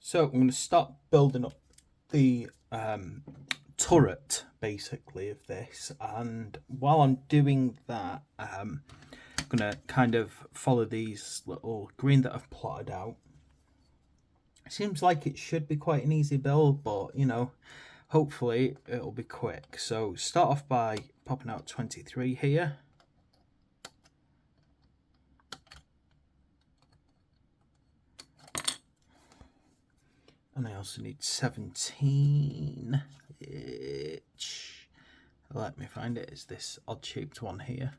So I'm going to start building up the turret, basically, of this. And while I'm doing that, I'm going to kind of follow these little green that I've plotted out. It seems like it should be quite an easy build, but, you know, hopefully it'll be quick. So start off by popping out 23 here. And I also need 17, which, let me find it, is this odd shaped one here.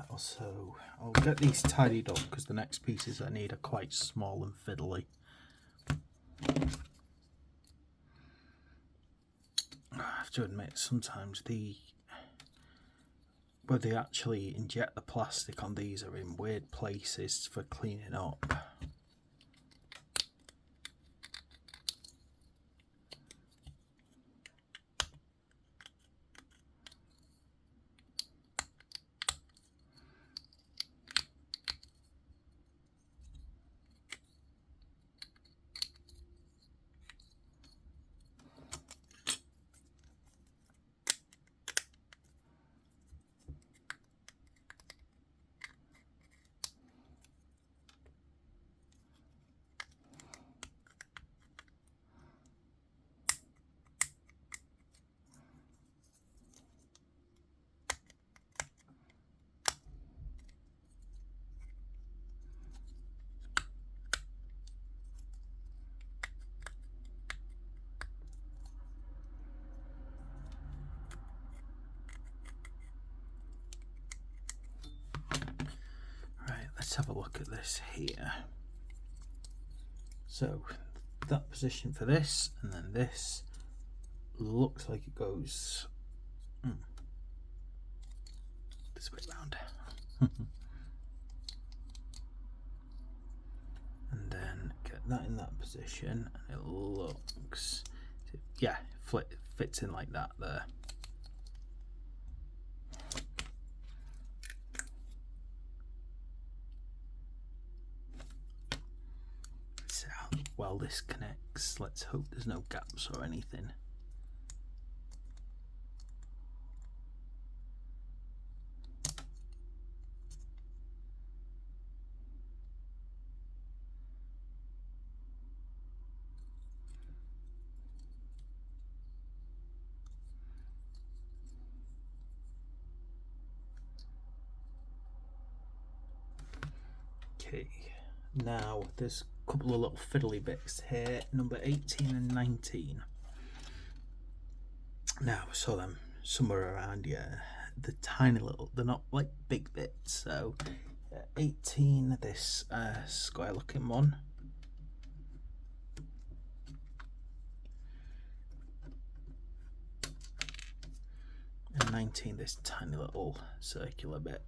Also, I'll get these tidied up because the next pieces I need are quite small and fiddly. I have to admit, sometimes where they actually inject the plastic on these are in weird places for cleaning up. Let's have a look at this here. So that position for this, and then this looks like it goes this way round. And then get that in that position, and it looks, yeah, fits in like that there. Well, this connects. Let's hope there's no gaps or anything. Okay, now there's a couple of little fiddly bits here, number 18 and 19. Now I saw them somewhere around here, the tiny little, they're not like big bits. So 18, this square looking one, and 19, this tiny little circular bit.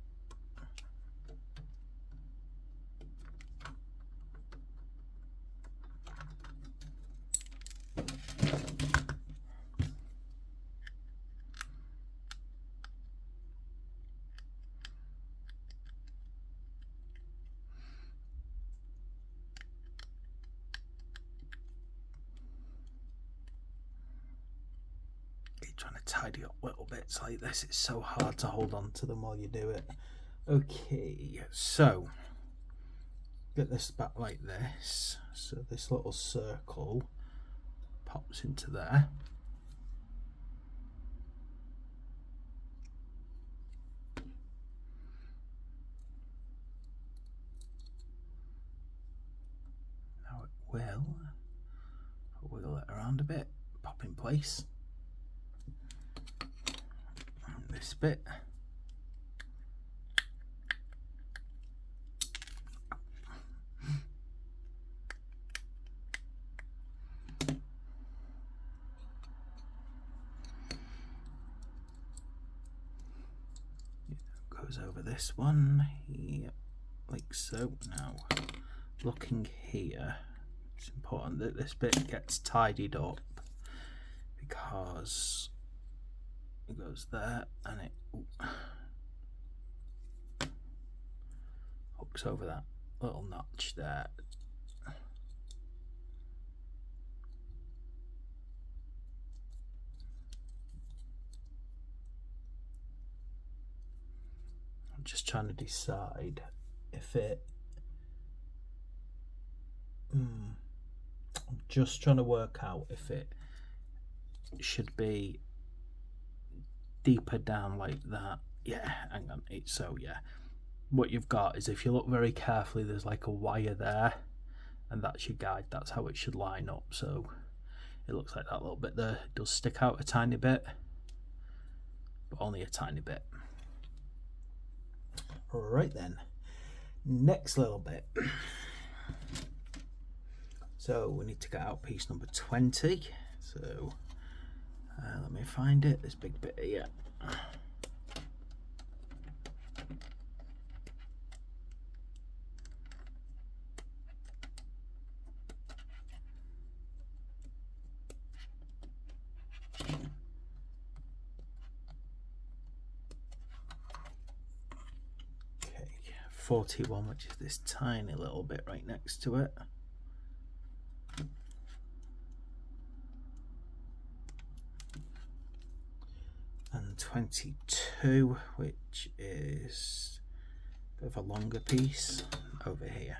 Trying to tidy up little bits like this, it's so hard to hold on to them while you do it. Okay, so get this back like this, so this little circle pops into there. Now it will wiggle it around a bit, pop in place. This bit, goes over this one here, like so. Now, looking here, it's important that this bit gets tidied up because it goes there and it hooks over that little notch there. I'm just trying to decide if it I'm just trying to work out if it should be deeper down like that. Yeah, hang on. So yeah, what you've got is, if you look very carefully, there's like a wire there, and that's your guide. That's how it should line up. So it looks like that little bit there. It does stick out a tiny bit, but only a tiny bit. Right then, next little bit. So we need to get out piece number 20. So let me find it, this big bit here. Okay, 41, which is this tiny little bit right next to it. And 22, which is a bit of a longer piece over here.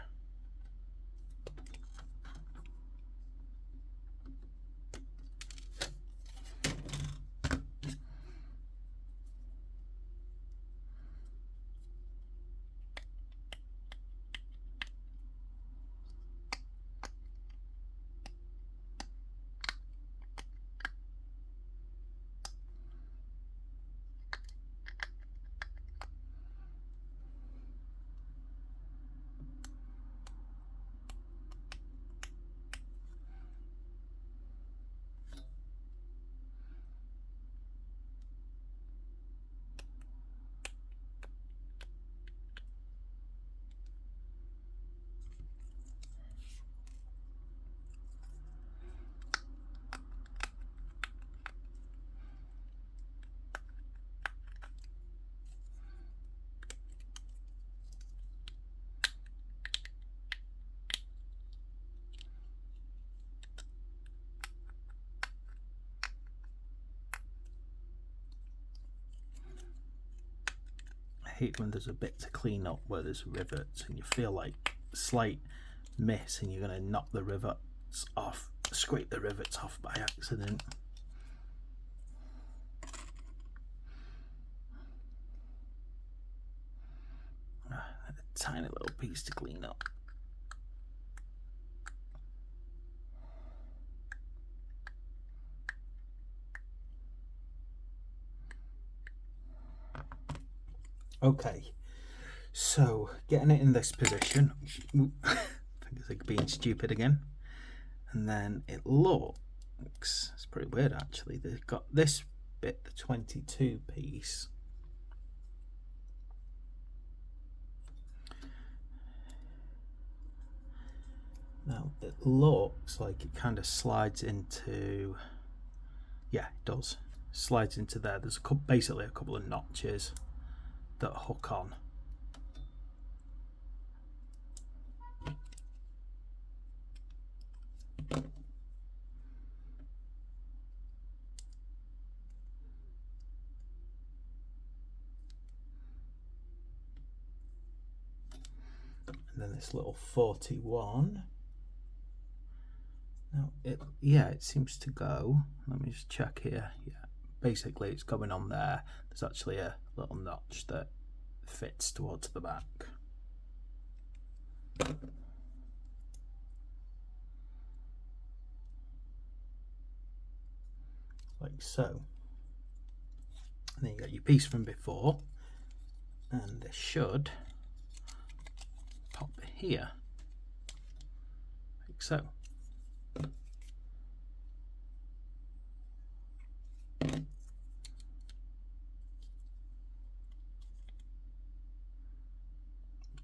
I hate when there's a bit to clean up where there's rivets and you feel like slight miss and you're going to knock the rivets off, scrape the rivets off by accident. A tiny little piece to clean up. Okay, so getting it in this position, I think it's like being stupid again, and then it looks, it's pretty weird actually, they've got this bit, the 22 piece, now it looks like it kind of slides into, yeah it does, slides into there. There's basically a couple of notches that hook on. And then this little 41. Now it seems to go. Let me just check here. Yeah, basically it's going on there. There's actually a little notch that fits towards the back. Like so. And then you got your piece from before, and this should pop here, like so.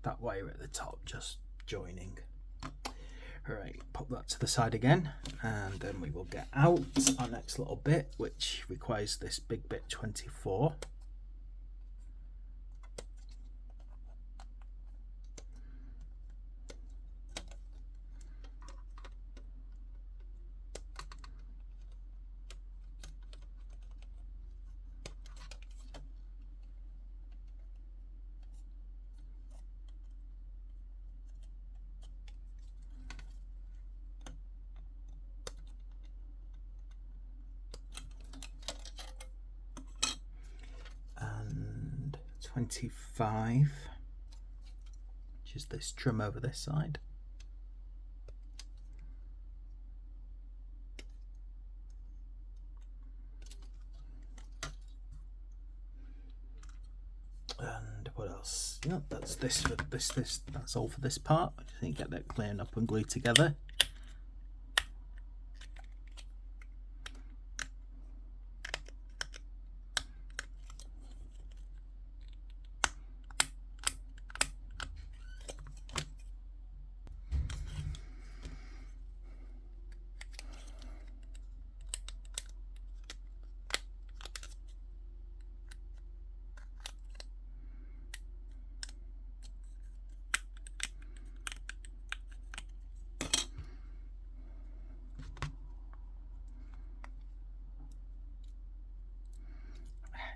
that wire at the top just joining. Alright, pop that to the side again, and then we will get out our next little bit, which requires this big bit 24. And 25, which is this trim over this side. And what else? Yep, that's this for this. That's all for this part. I just need to get that cleaned up and glued together.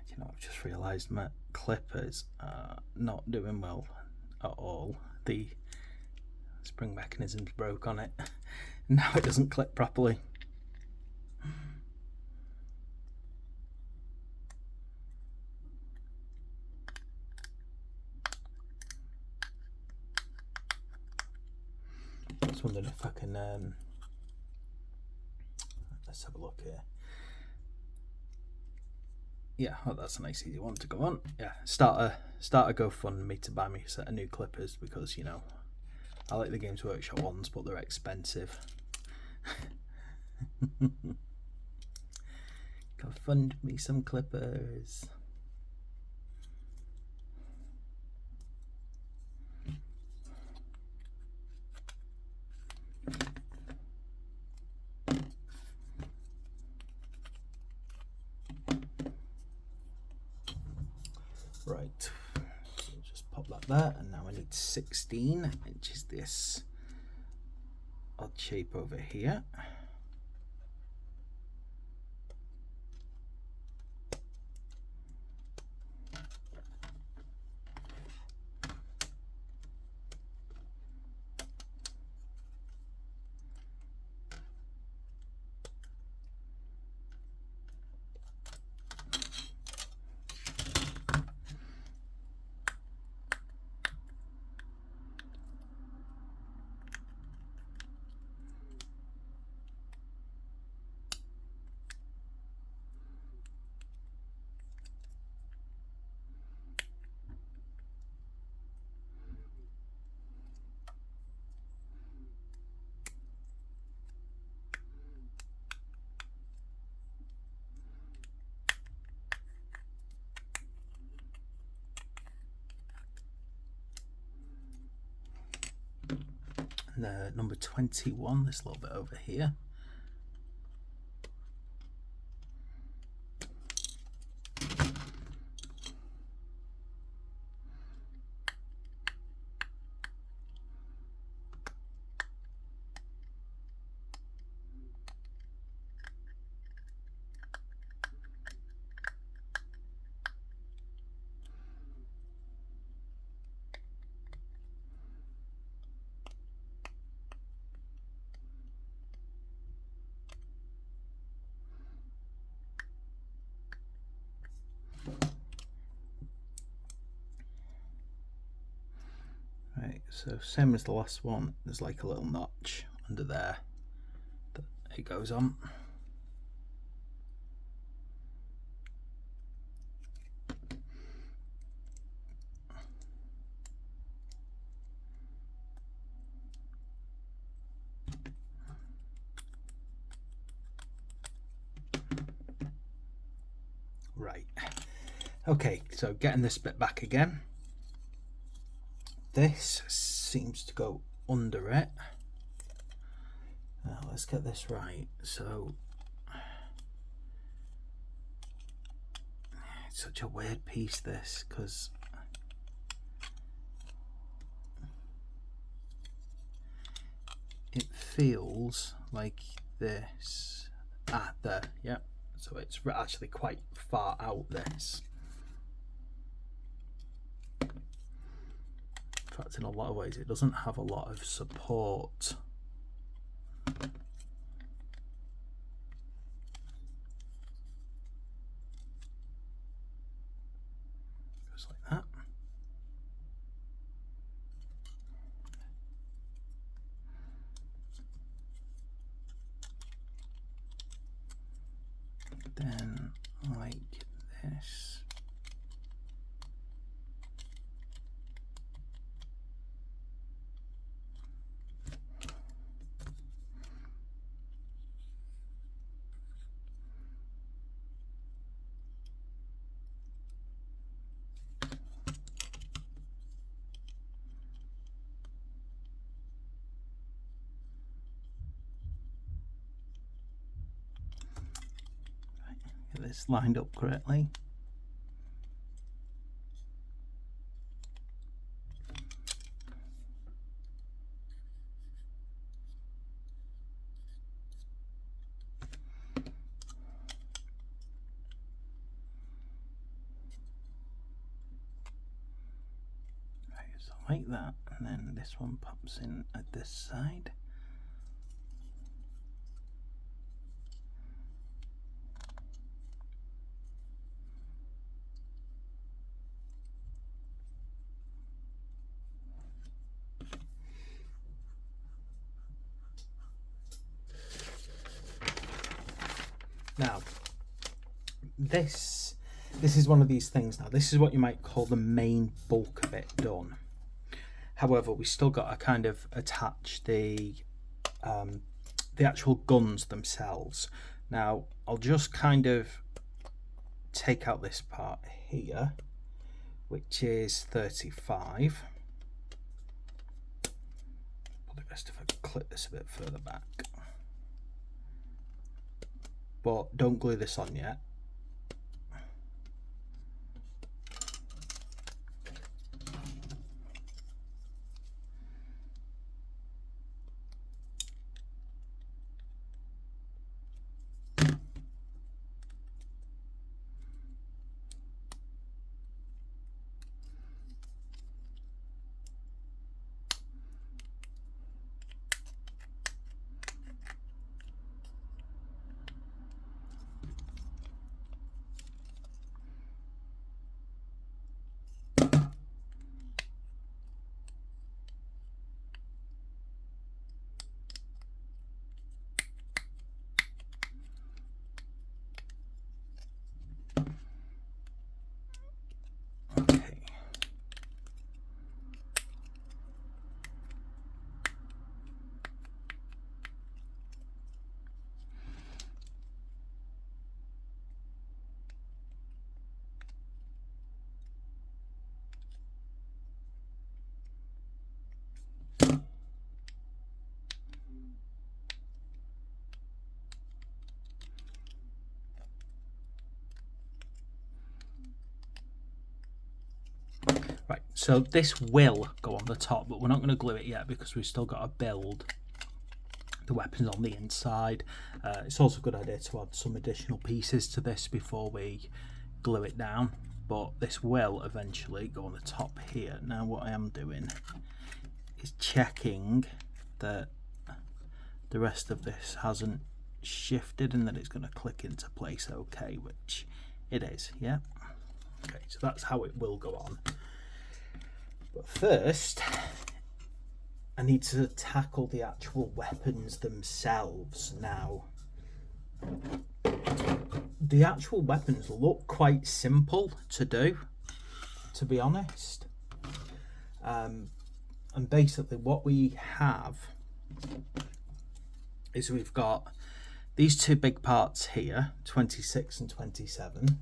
You know, I've just realised my clippers are not doing well at all. The spring mechanism's broke on it. Now it doesn't clip properly. I was wondering if I can let's have a look here. Yeah, oh, that's a nice easy one to go on. Yeah, start a GoFundMe to buy me a set of new clippers, because, you know, I like the Games Workshop ones, but they're expensive. Go fund me some clippers. Right, so just pop that there, and now I need 16, which is this odd shape over here. And number 21, this little bit over here. Right, so same as the last one, there's like a little notch under there that it goes on. Right, okay, so getting this bit back again. this seems to go under it. Now let's get this right. So it's such a weird piece, this, because it feels like this. There, yeah. So it's actually quite far out, this. In fact, in a lot of ways, it doesn't have a lot of support. Just like that. Then like this. Get this lined up correctly. Right, so like that, and then this one pops in at this side. Now, this is one of these things now. This is what you might call the main bulk of it done. However, we still got to kind of attach the actual guns themselves. Now, I'll just kind of take out this part here, which is 35. Probably best if I clip this a bit further back. But don't glue this on yet. Right, so this will go on the top, but we're not going to glue it yet because we've still got to build the weapons on the inside. It's also a good idea to add some additional pieces to this before we glue it down, but this will eventually go on the top here. Now what I am doing is checking that the rest of this hasn't shifted and that it's going to click into place okay, which it is. Yeah, okay, so that's how it will go on. But first, I need to tackle the actual weapons themselves now. The actual weapons look quite simple to do, to be honest. And basically what we have is we've got these two big parts here, 26 and 27.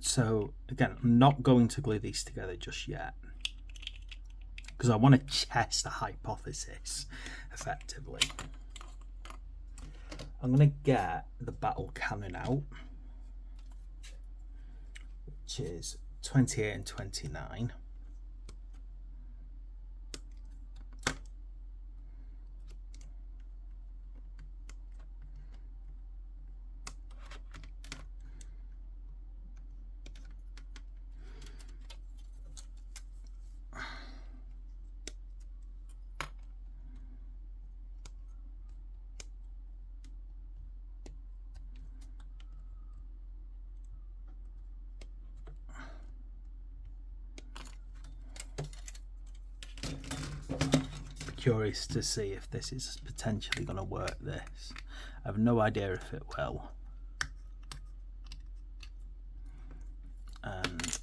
So again, I'm not going to glue these together just yet, because I want to test a hypothesis effectively. I'm going to get the battle cannon out, which is 28 and 29. Curious to see if this is potentially going to work. This, I have no idea if it will. And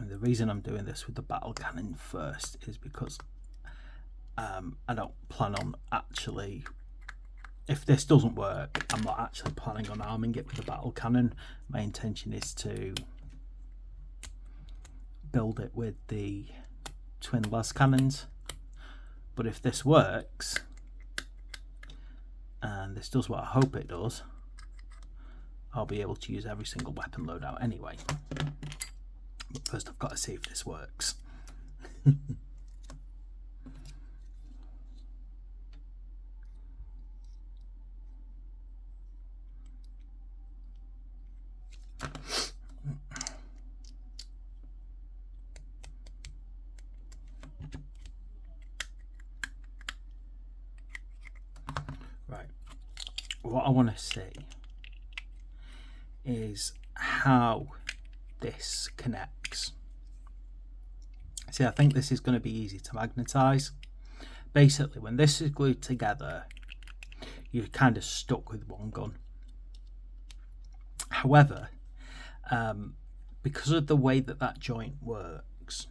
the reason I'm doing this with the battle cannon first is because I don't plan on actually, if this doesn't work, I'm not actually planning on arming it with the battle cannon. My intention is to build it with the twin las cannons. But if this works, and this does what I hope it does, I'll be able to use every single weapon loadout anyway. But first I've got to see if this works. Right, what I want to see is how this connects. See, I think this is going to be easy to magnetize. Basically, when this is glued together, you're kind of stuck with one gun. However, because of the way that that joint works,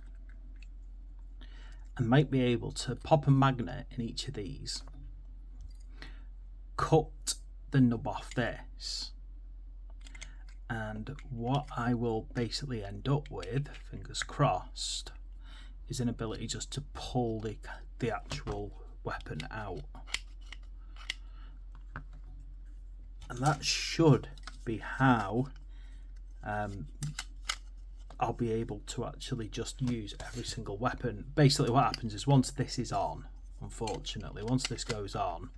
I might be able to pop a magnet in each of these, cut the nub off this, and what I will basically end up with, fingers crossed, is an ability just to pull the actual weapon out. And that should be how I'll be able to actually just use every single weapon. Basically what happens is once this is on, unfortunately, once this goes on,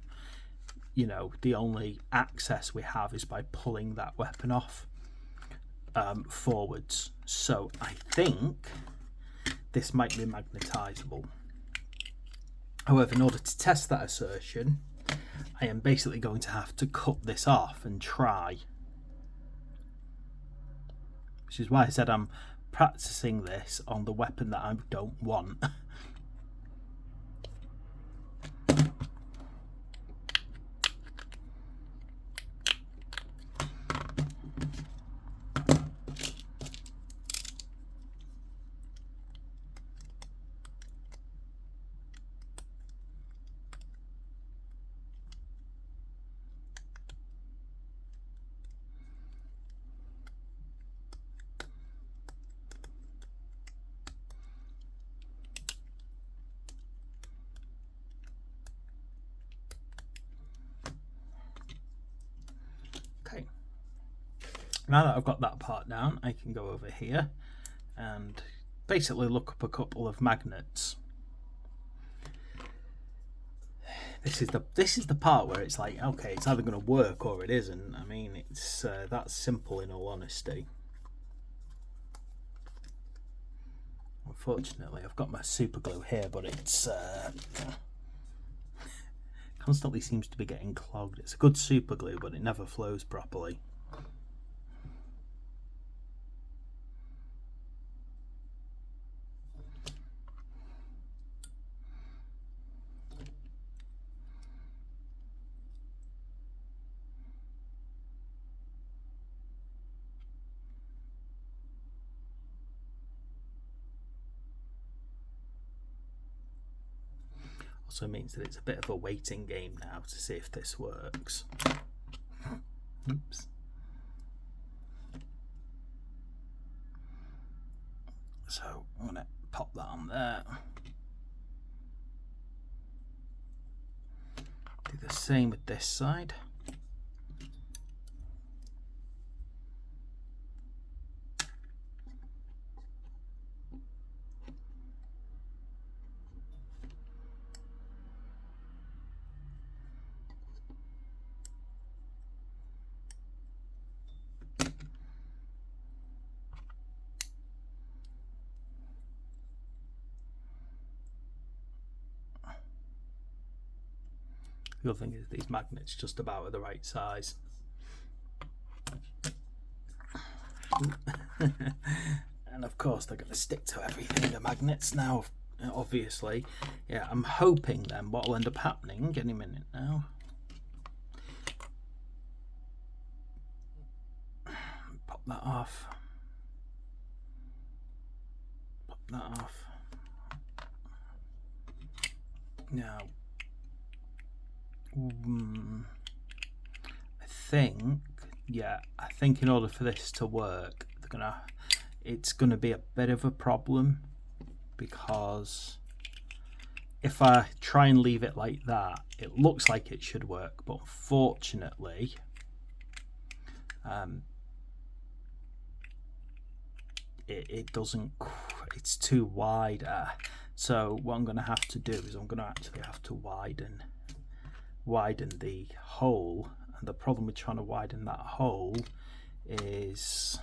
you know, the only access we have is by pulling that weapon off forwards. So I think this might be magnetizable. However, in order to test that assertion, I am basically going to have to cut this off and try. Which is why I said I'm practicing this on the weapon that I don't want. Okay, now that I've got that part down, I can go over here and basically look up a couple of magnets. This is the part where it's like, okay, it's either going to work or it isn't. I mean, it's that simple in all honesty. Unfortunately, I've got my super glue here, but it's constantly seems to be getting clogged. It's a good super glue, but it never flows properly. also means that it's a bit of a waiting game now to see if this works. Oops. So I'm going to pop that on there. Do the same with this side. The other thing is these magnets just about are the right size. And of course they're going to stick to everything, the magnets now, obviously. Yeah, I'm hoping then what will end up happening, any minute now. Pop that off. Pop that off. Now, I think in order for this to work, it's gonna be a bit of a problem, because if I try and leave it like that, it looks like it should work, but unfortunately it doesn't. It's too wide. So what I'm going to have to do is I'm going to actually have to widen the hole, and the problem with trying to widen that hole is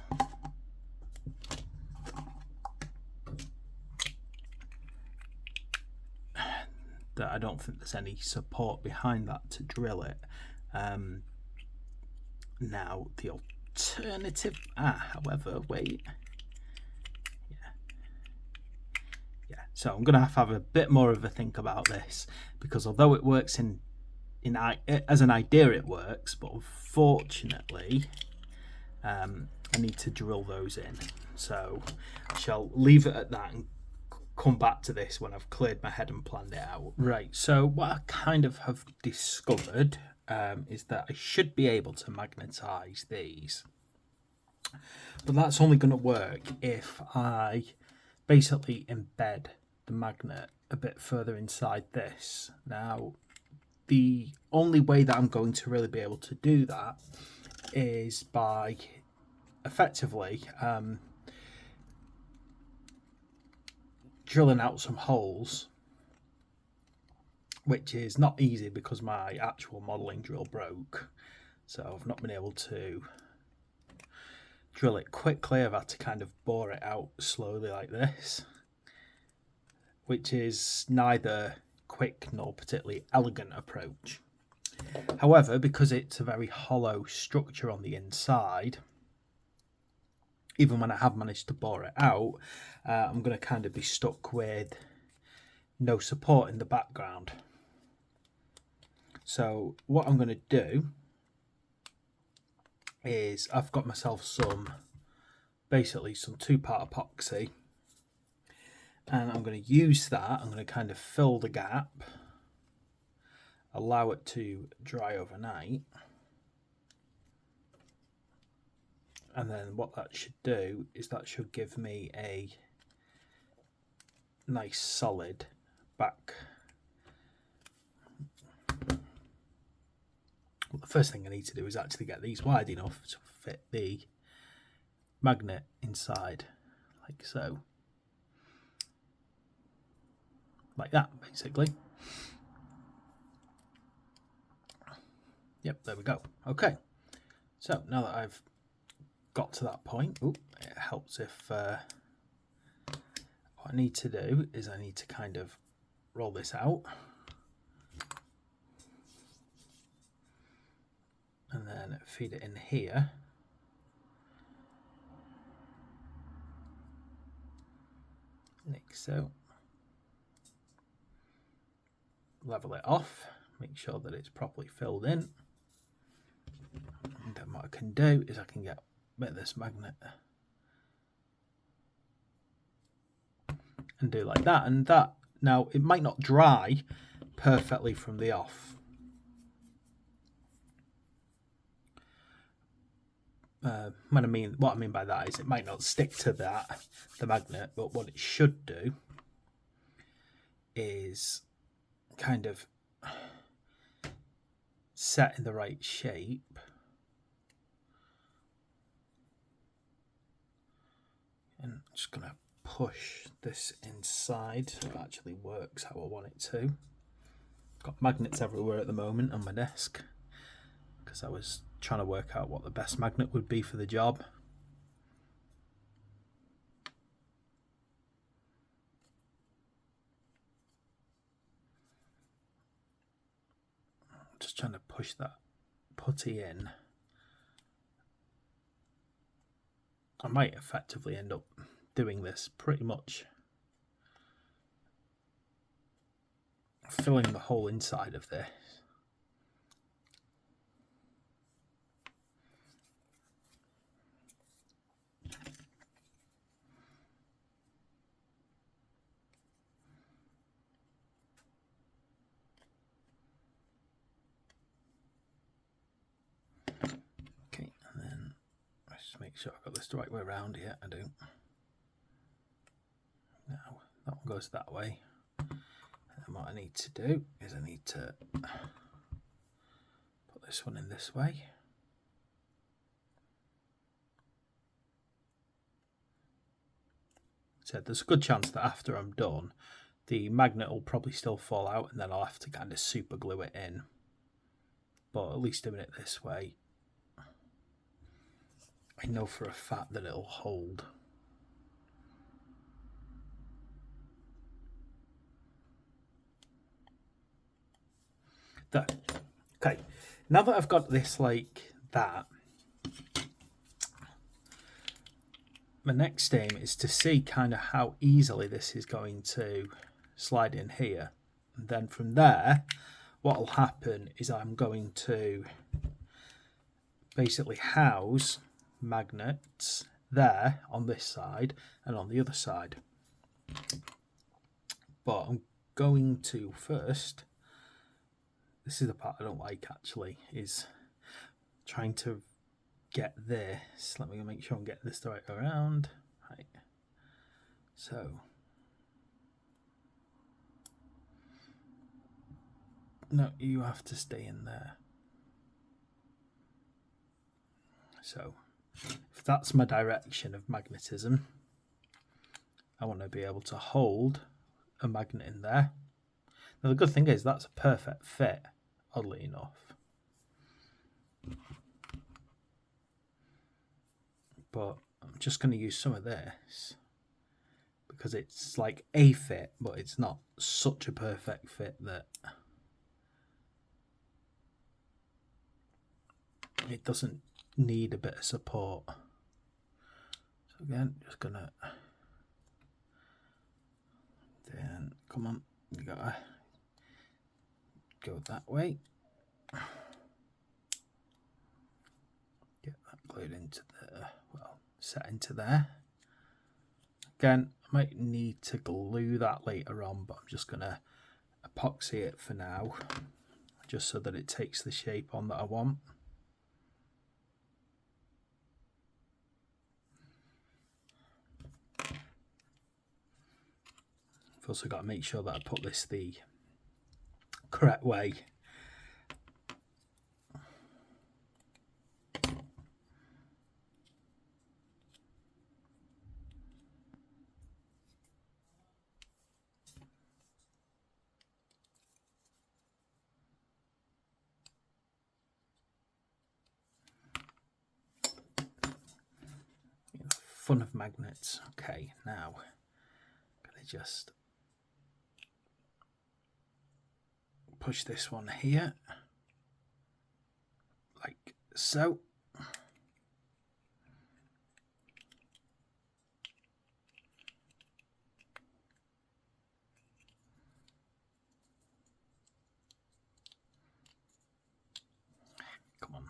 that I don't think there's any support behind that to drill it. Now the alternative, however, wait. So I'm going to have a bit more of a think about this, because although it works as an idea, it works, but unfortunately I need to drill those in. So I shall leave it at that and come back to this when I've cleared my head and planned it out. Right, so what I kind of have discovered is that I should be able to magnetize these, but that's only going to work if I basically embed the magnet a bit further inside this. Now, the only way that I'm going to really be able to do that is by effectively drilling out some holes, which is not easy because my actual modelling drill broke, so I've not been able to drill it quickly. I've had to kind of bore it out slowly like this, which is neither quick nor particularly elegant approach. However, because it's a very hollow structure on the inside, even when I have managed to bore it out, I'm going to kind of be stuck with no support in the background. So what I'm going to do is I've got myself basically some 2-part epoxy, and I'm going to use that. I'm going to kind of fill the gap, allow it to dry overnight, and then what that should do is that should give me a nice solid back. Well, the first thing I need to do is actually get these wide enough to fit the magnet inside, like so. Like that, basically. Yep, there we go. Okay, so now that I've got to that point, it helps if what I need to do is I need to kind of roll this out, and then feed it in here. Like so. Level it off, make sure that it's properly filled in, and then what I can do is I can get a bit of this magnet and do like that, and that, now it might not dry perfectly from the off. What I mean by that is it might not stick to the magnet, but what it should do is kind of set in the right shape. And I'm just going to push this inside so it actually works how I want it to. Got magnets everywhere at the moment on my desk because I was trying to work out what the best magnet would be for the job. Just trying to push that putty in. I might effectively end up doing this pretty much filling the whole inside of this. Okay, and then let's make sure I've got this the right way around. Yeah, I do. Now that one goes that way. And what I need to do is I need to put this one in this way. So there's a good chance that after I'm done, the magnet will probably still fall out and then I'll have to kind of super glue it in. But at least doing it this way, I know for a fact that it'll hold. There. Okay, now that I've got this like that, my next aim is to see kind of how easily this is going to slide in here. And then from there, what will happen is I'm going to basically house magnets there on this side and on the other side. But I'm going to first, this is the part I don't like actually, is trying to get this. Let me make sure I'm getting this the right way around. Right. So no, you have to stay in there. So if that's my direction of magnetism, I want to be able to hold a magnet in there. Now the good thing is that's a perfect fit, oddly enough. But I'm just going to use some of this because it's like a fit, but it's not such a perfect fit that it doesn't need a bit of support. So again, just gonna then come on, you gotta go that way. Get that glued into the, well, set into there. Again, I might need to glue that later on, but I'm just gonna epoxy it for now, just so that it takes the shape on that I want. I've also got to make sure that I put this the correct way. Fun of magnets. Okay, now can I just push this one here like so. Come on.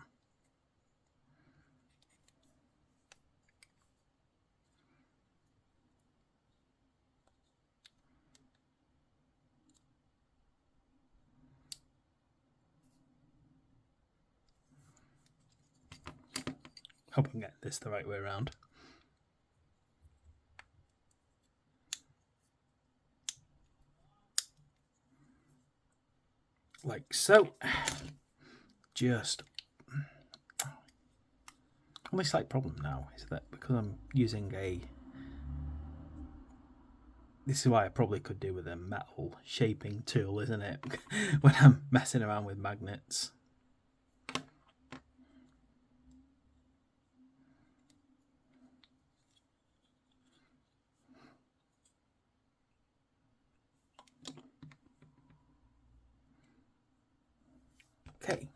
Hope I'm getting this the right way around. Like so. Just only slight problem now is that because I'm using this is why I probably could do with a metal shaping tool, isn't it? When I'm messing around with magnets. Okay.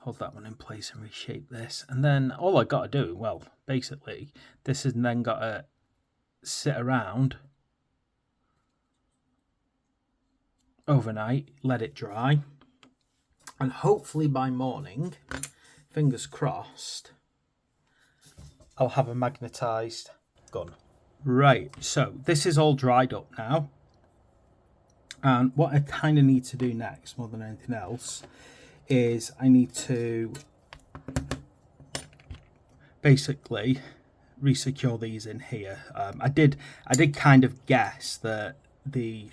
Hold that one in place and reshape this. And then all I got to do, well, basically, this has then got to sit around overnight, let it dry, and hopefully by morning, fingers crossed, I'll have a magnetised gun. Right, so this is all dried up now, and what I kind of need to do next, more than anything else, is I need to basically resecure these in here. I did kind of guess that the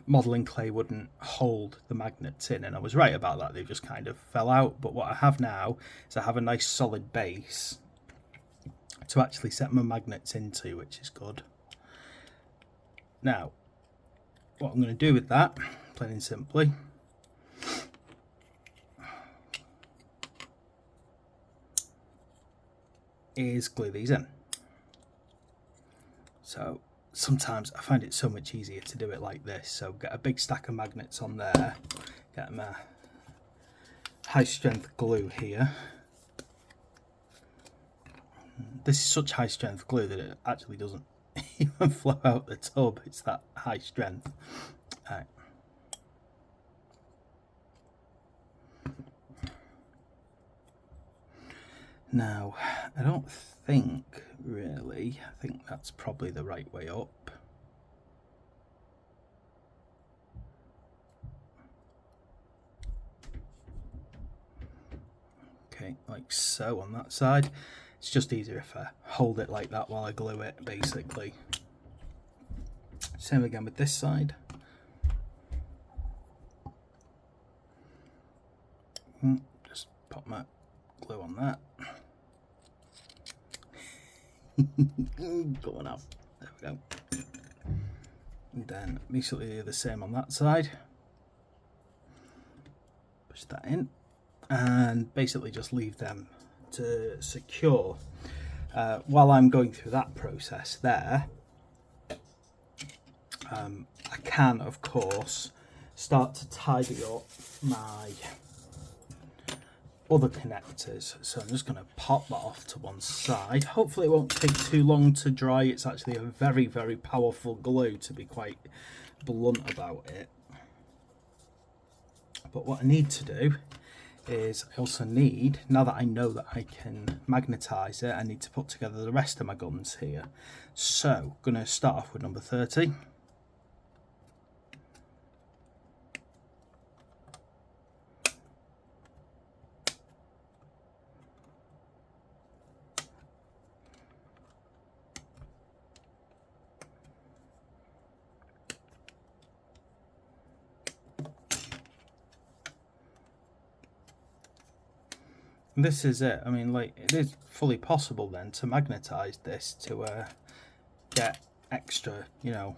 modelling clay wouldn't hold the magnets in, and I was right about that. They just kind of fell out. But what I have now is I have a nice solid base to actually set my magnets into, which is good. Now, what I'm going to do with that, plain and simply, is glue these in. So sometimes I find it so much easier to do it like this. So get a big stack of magnets on there, get my high strength glue here. This is such high strength glue that it actually doesn't even flow out the tub. It's that high strength. All right. Now, I don't think really, I think that's probably the right way up. Okay, like so on that side. It's just easier if I hold it like that while I glue it, basically. Same again with this side. Just pop my glue on that. Going up. There we go. And then basically the same on that side. Push that in. And basically just leave them to secure. While I'm going through that process there, I can, of course, start to tidy up my other connectors. So I'm just going to pop that off to one side. Hopefully it won't take too long to dry. It's actually a very, very powerful glue, to be quite blunt about it. But what I need to do is I also need, now that I know that I can magnetise it, I need to put together the rest of my guns here. So I'm going to start off with number 30. This is it. I mean, like, it is fully possible then to magnetize this to get extra, you know,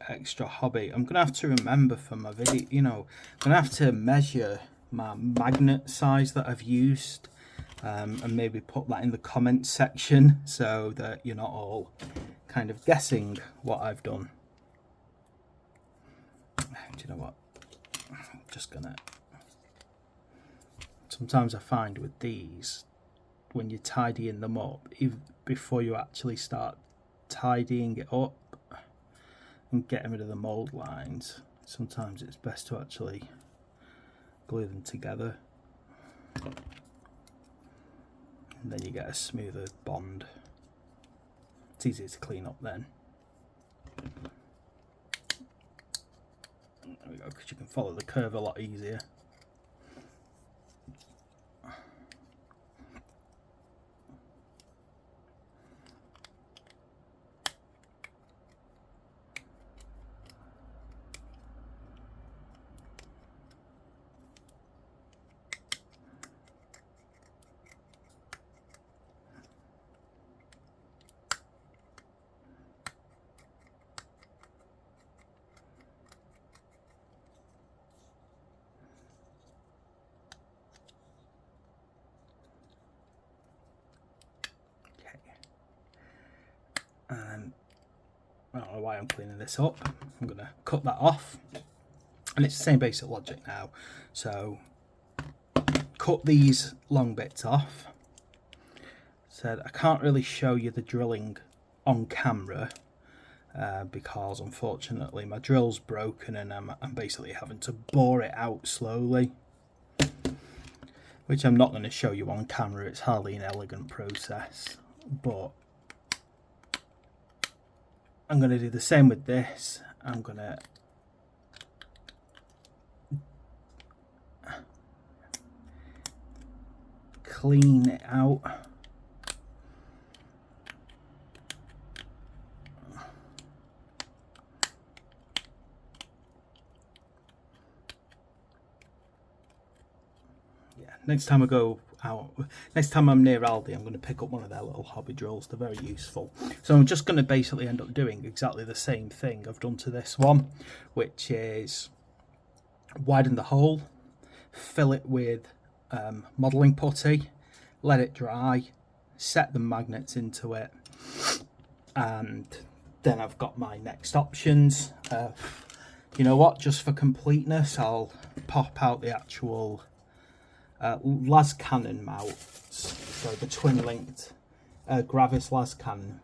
extra hobby. I'm gonna have to remember for my video, you know, I'm gonna have to measure my magnet size that I've used, and maybe put that in the comments section so that you're not all kind of guessing what I've done. Do you know what? I'm just gonna. Sometimes I find with these, when you're tidying them up, even before you actually start tidying it up and getting rid of the mold lines, sometimes it's best to actually glue them together, and then you get a smoother bond. It's easier to clean up then. There we go, because you can follow the curve a lot easier. And I don't know why I'm cleaning this up. I'm going to cut that off. And it's the same basic logic now. So cut these long bits off. Said I can't really show you the drilling on camera because unfortunately my drill's broken and I'm basically having to bore it out slowly, which I'm not going to show you on camera. It's hardly an elegant process, but I'm going to do the same with this. I'm going to clean it out. Yeah, next time I go out, next time I'm near Aldi, I'm going to pick up one of their little hobby drills. They're very useful. So I'm just going to basically end up doing exactly the same thing I've done to this one, which is widen the hole, fill it with modelling putty, let it dry, set the magnets into it, and then I've got my next options. You know what, just for completeness, I'll pop out the actual las cannon mounts, so the twin linked Gravis las cannon.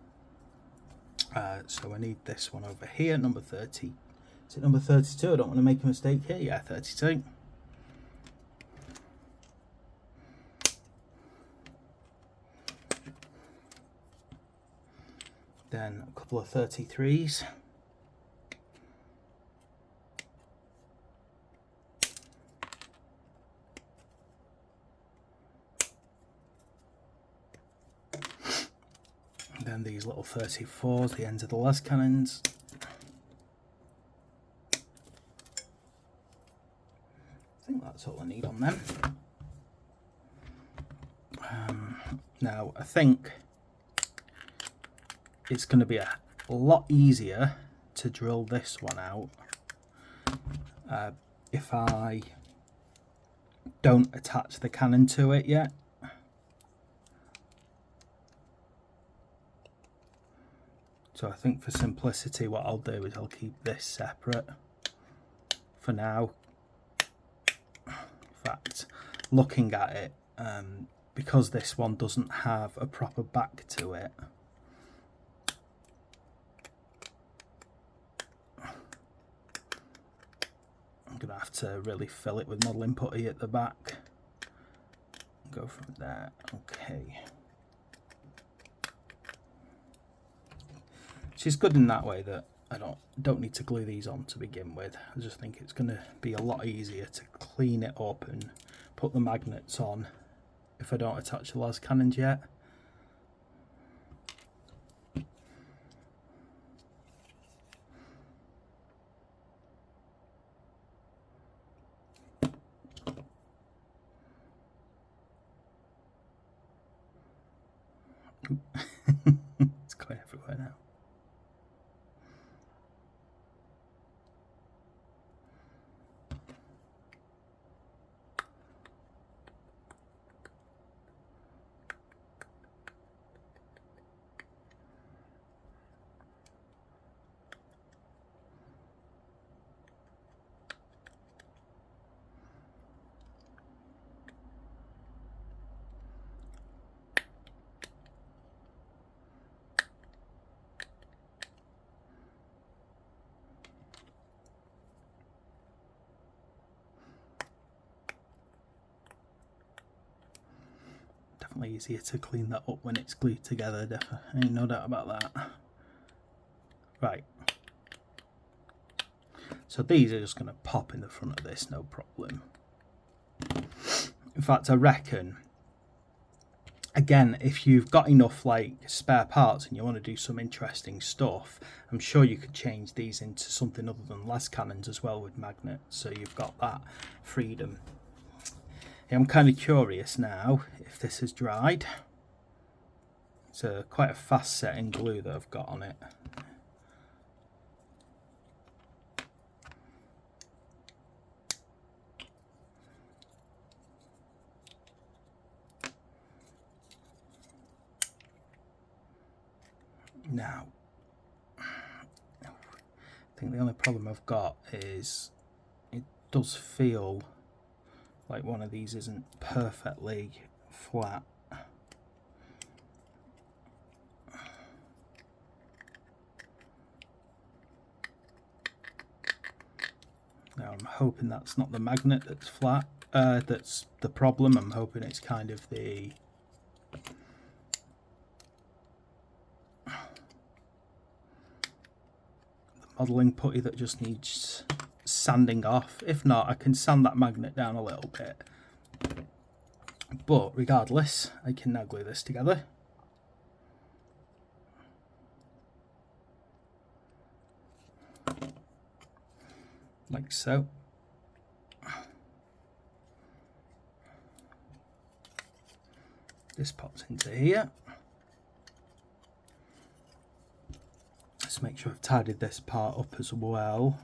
So I need this one over here, number 30. Is it number 32? I don't want to make a mistake here. Yeah, 32. Then a couple of 33s. And then these little 34s, the ends of the las cannons. I think that's all I need on them. Now I think it's going to be a lot easier to drill this one out if I don't attach the cannon to it yet. So I think for simplicity what I'll do is I'll keep this separate for now. In fact, looking at it, because this one doesn't have a proper back to it, I'm going to have to really fill it with modelling putty at the back. Go from there. Okay. Which is good in that way that I don't need to glue these on to begin with. I just think it's going to be a lot easier to clean it up and put the magnets on if I don't attach the las cannons yet. It's going everywhere now. Definitely easier to clean that up when it's glued together, ain't no doubt about that. Right, so these are just going to pop in the front of this, no problem. In fact, I reckon, again, if you've got enough like spare parts and you want to do some interesting stuff, I'm sure you could change these into something other than las cannons as well with magnets, so you've got that freedom. I'm kind of curious now if this has dried. It's quite a fast setting glue that I've got on it. Now, I think the only problem I've got is it does feel like one of these isn't perfectly flat. Now I'm hoping that's not the magnet that's flat, that's the problem. I'm hoping it's kind of the modelling putty that just needs sanding off. If not, I can sand that magnet down a little bit. But regardless, I can now glue this together. Like so. This pops into here. Let's make sure I've tidied this part up as well.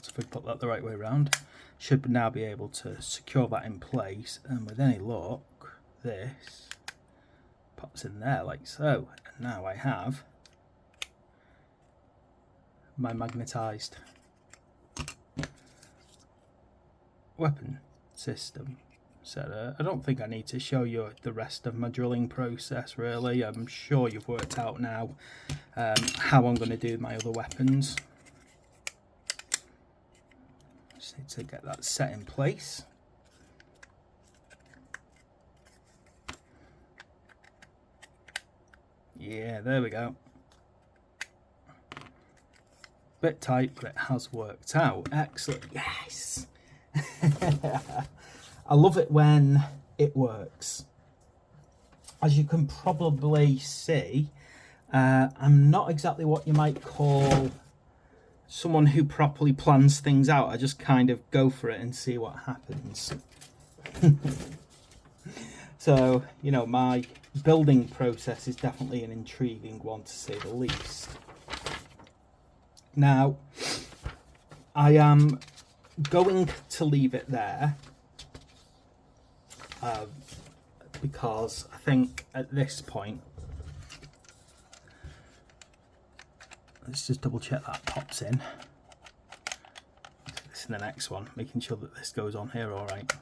If we put that the right way around, should now be able to secure that in place, and with any luck this pops in there like so, and now I have my magnetised weapon system set. I don't think I need to show you the rest of my drilling process really. I'm sure you've worked out now how I'm going to do my other weapons. Just need to get that set in place. Yeah, there we go. Bit tight, but it has worked out. Excellent. Yes. I love it when it works. As you can probably see, I'm not exactly what you might call someone who properly plans things out. I just kind of go for it and see what happens. So, you know, my building process is definitely an intriguing one to say the least. Now, I am going to leave it there because I think at this point, let's just double check that pops in. This is the next one, making sure that this goes on here all right.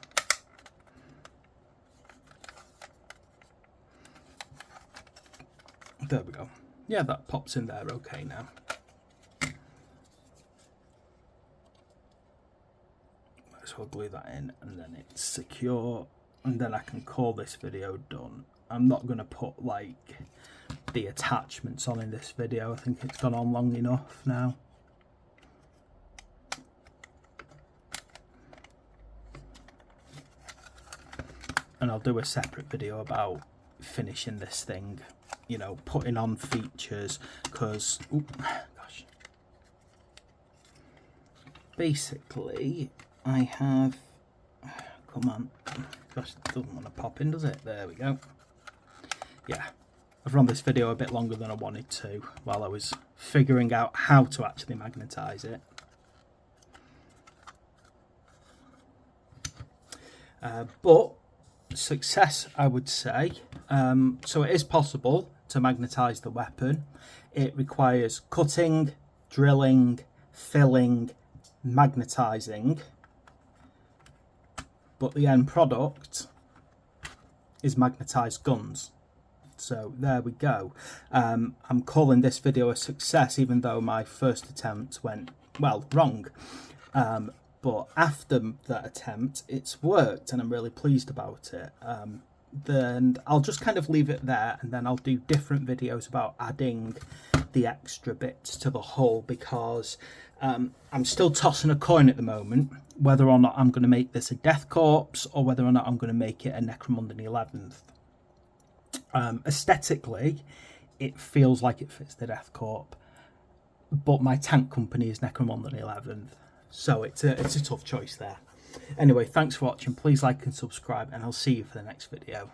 There we go. Yeah, that pops in there okay now. Might as well glue that in and then it's secure, and then I can call this video done. I'm not going to put like the attachments on in this video. I think it's gone on long enough now. And I'll do a separate video about finishing this thing, you know, putting on features, because gosh, basically I have, come on, gosh, it doesn't want to pop in, does it? There we go. Yeah, I've run this video a bit longer than I wanted to while I was figuring out how to actually magnetize it. But success, I would say. So it is possible to magnetize the weapon. It requires cutting, drilling, filling, magnetizing, but the end product is magnetized guns. So there we go. I'm calling this video a success, even though my first attempt went, well, wrong. But after that attempt, it's worked, and I'm really pleased about it. Then I'll just kind of leave it there, and then I'll do different videos about adding the extra bits to the hull, because I'm still tossing a coin at the moment whether or not I'm going to make this a Death Corps or whether or not I'm going to make it a Necromunda 11th. Aesthetically, it feels like it fits the Death Corps, but my tank company is Necromunda 11th, so it's a tough choice there. Anyway, thanks for watching. Please like and subscribe, and I'll see you for the next video.